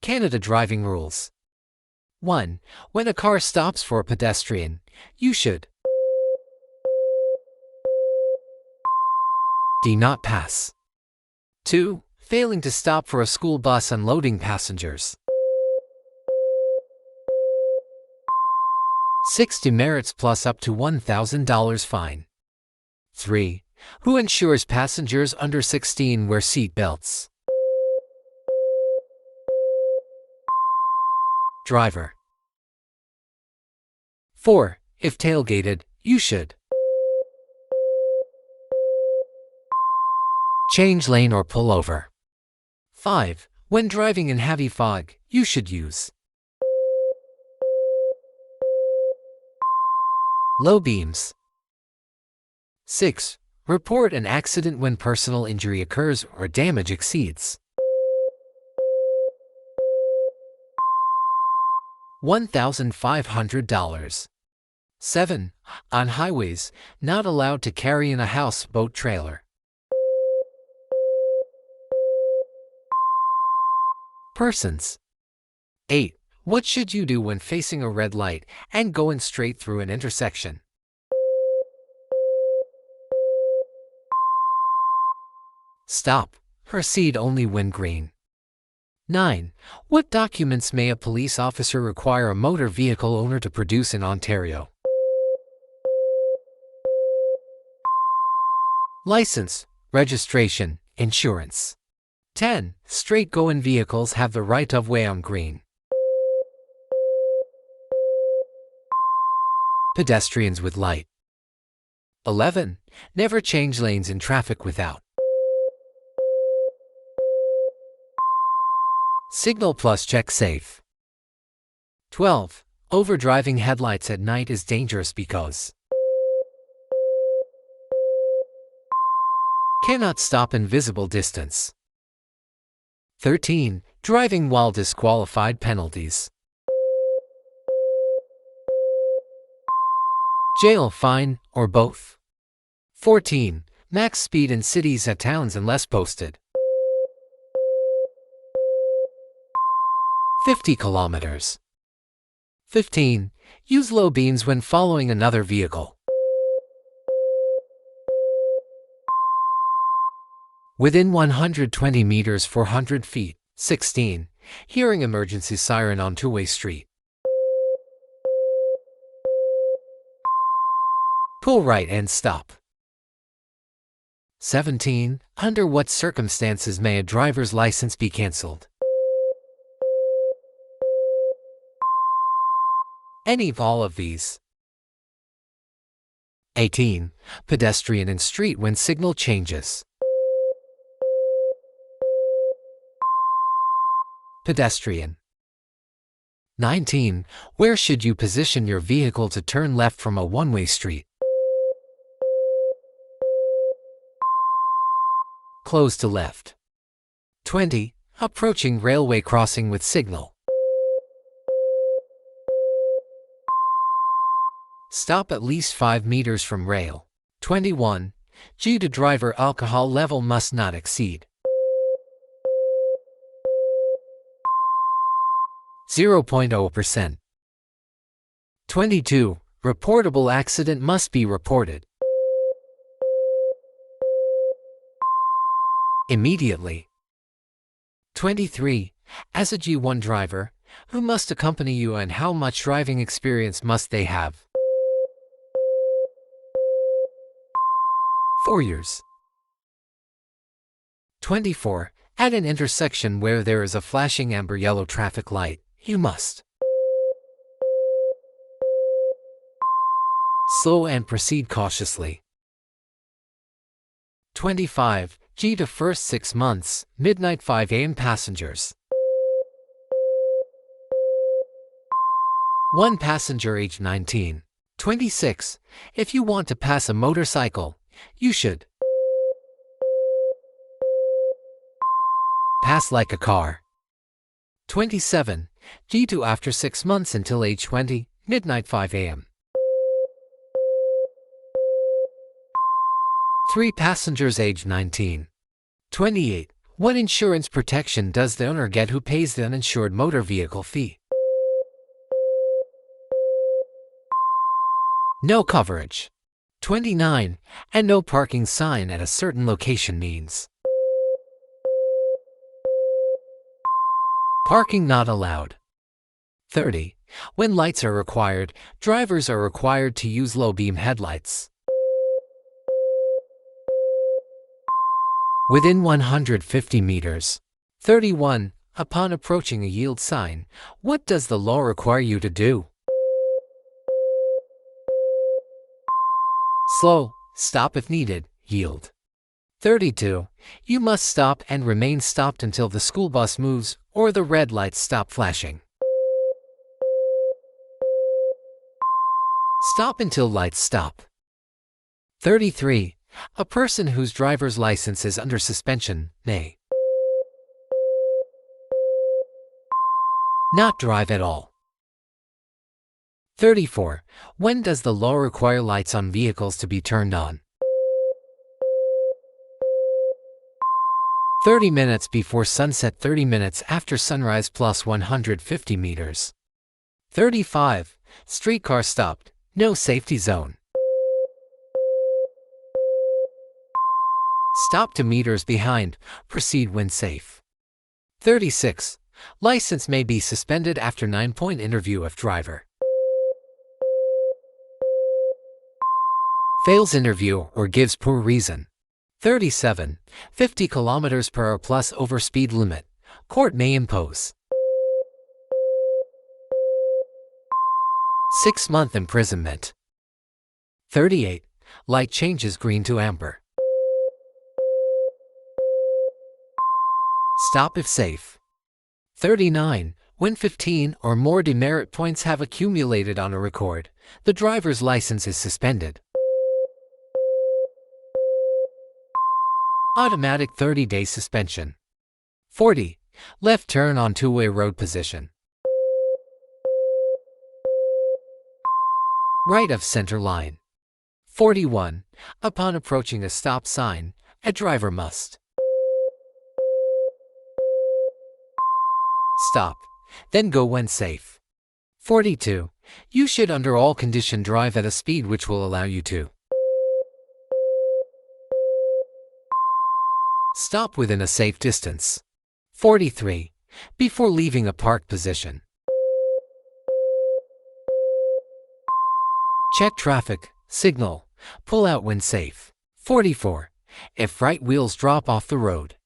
Canada driving rules. 1. When a car stops for a pedestrian, you should D. Not pass. 2. Failing to stop for a school bus unloading passengers. 6. Demerits plus up to $1,000 fine. 3. Who ensures passengers under 16 wear seat belts? Driver. 4. If tailgated, you should change lane or pull over. 5. When driving in heavy fog, you should use low beams. 6. Report an accident when personal injury occurs or damage exceeds $1,500. 7. On highways, not allowed to carry in a houseboat trailer. Persons. 8. What should you do when facing a red light and going straight through an intersection? Stop. Proceed only when green. 9. What documents may a police officer require a motor vehicle owner to produce in Ontario? License, registration, insurance. 10. Straight-going vehicles have the right of way on green. Pedestrians with light. 11. Never change lanes in traffic without signal plus check safe. 12. Overdriving headlights at night is dangerous because cannot stop in visible distance. 13. Driving while disqualified penalties. Jail, fine, or both. 14. Max speed in cities at towns unless posted 50 kilometers. 15. Use low beams when following another vehicle within 120 meters 400 feet. 16. Hearing emergency siren on two-way street. Pull right and stop. 17. Under what circumstances may a driver's license be cancelled? Any of all of these. 18. Pedestrian in street when signal changes. Pedestrian. 19. Where should you position your vehicle to turn left from a one-way street? Close to left. 20. Approaching railway crossing with signal. Stop at least 5 meters from rail. 21. G to driver alcohol level must not exceed 0.0%. 22. Reportable accident must be reported immediately. 23. As a G1 driver, who must accompany you and how much driving experience must they have? 4 years. 24. At an intersection where there is a flashing amber-yellow traffic light, you must slow and proceed cautiously. 25. G to first 6 months, midnight 5 a.m. passengers. 1 passenger age 19. 26. If you want to pass a motorcycle, you should pass like a car. 27. G2 after 6 months until age 20, midnight 5 a.m. 3 passengers age 19. 28. What insurance protection does the owner get who pays the uninsured motor vehicle fee? No coverage. 29. And no parking sign at a certain location means parking not allowed. 30. When lights are required, drivers are required to use low-beam headlights. Within 150 meters. 31. Upon approaching a yield sign, what does the law require you to do? Slow, stop if needed, yield. 32. You must stop and remain stopped until the school bus moves or the red lights stop flashing. Stop until lights stop. 33. A person whose driver's license is under suspension may not drive at all. 34. When does the law require lights on vehicles to be turned on? 30 minutes before sunset, 30 minutes after sunrise plus 150 meters. 35. Streetcar stopped, no safety zone. Stop 2 meters behind, proceed when safe. 36. License may be suspended after 9-point interview if driver fails interview or gives poor reason. 37. 50 kilometers per hour plus over speed limit, court may impose 6-month imprisonment. 38. Light changes green to amber. Stop if safe. 39. When 15 or more demerit points have accumulated on a record, the driver's license is suspended. Automatic 30-day suspension. 40. Left turn on two-way road position. Right of center line. 41. Upon approaching a stop sign, a driver must stop, then go when safe. 42. You should under all conditions drive at a speed which will allow you to stop within a safe distance. 43. Before leaving a parked position, check traffic, signal, pull out when safe. 44. If right wheels drop off the road,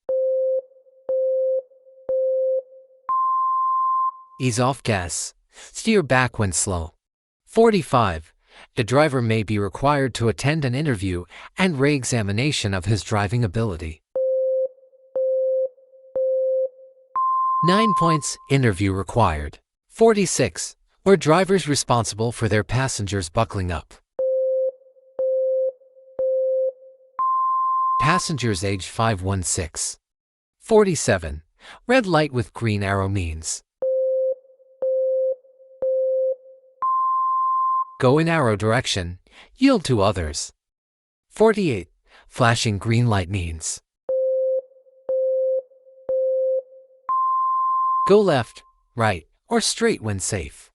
ease off gas, steer back when slow. 45. The driver may be required to attend an interview and re-examination of his driving ability. 9 points, interview required. 46. Or drivers responsible for their passengers buckling up. Passengers aged 516. 47. Red light with green arrow means go in arrow direction, yield to others. 48. Flashing green light means go left, right, or straight when safe.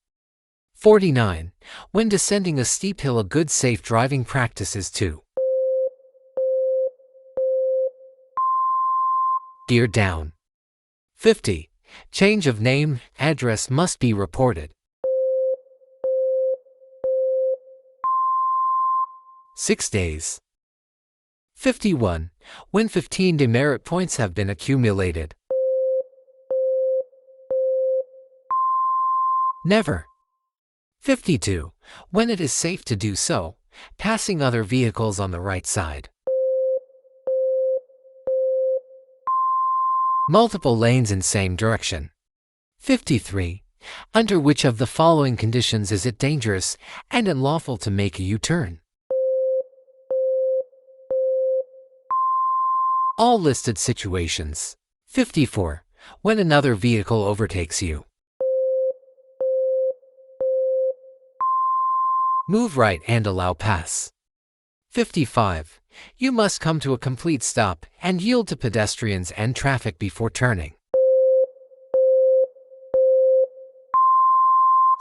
49. When descending a steep hill, a good safe driving practice is to gear down. 50. Change of name, address must be reported. 6 days. 51. When 15 demerit points have been accumulated, never. 52. When it is safe to do so, passing other vehicles on the right side. Multiple lanes in same direction. 53. Under which of the following conditions is it dangerous and unlawful to make a U-turn? All listed situations. 54. When another vehicle overtakes you, move right and allow pass. 55. You must come to a complete stop and yield to pedestrians and traffic before turning.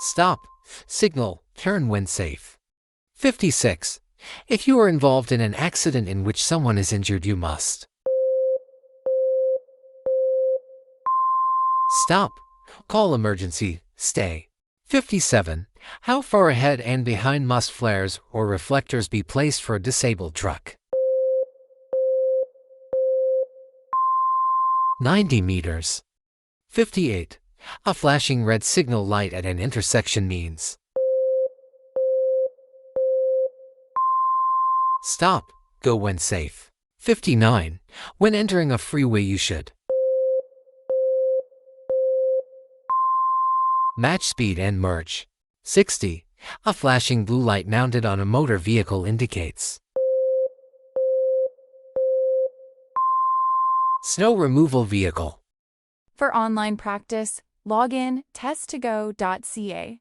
Stop, signal, turn when safe. 56. If you are involved in an accident in which someone is injured, you must stop, call emergency, stay. 57. How far ahead and behind must flares or reflectors be placed for a disabled truck? 90 meters. 58. A flashing red signal light at an intersection means stop, go when safe. 59. When entering a freeway, you should match speed and merge. 60. A flashing blue light mounted on a motor vehicle indicates snow removal vehicle. For online practice, log in test2go.ca.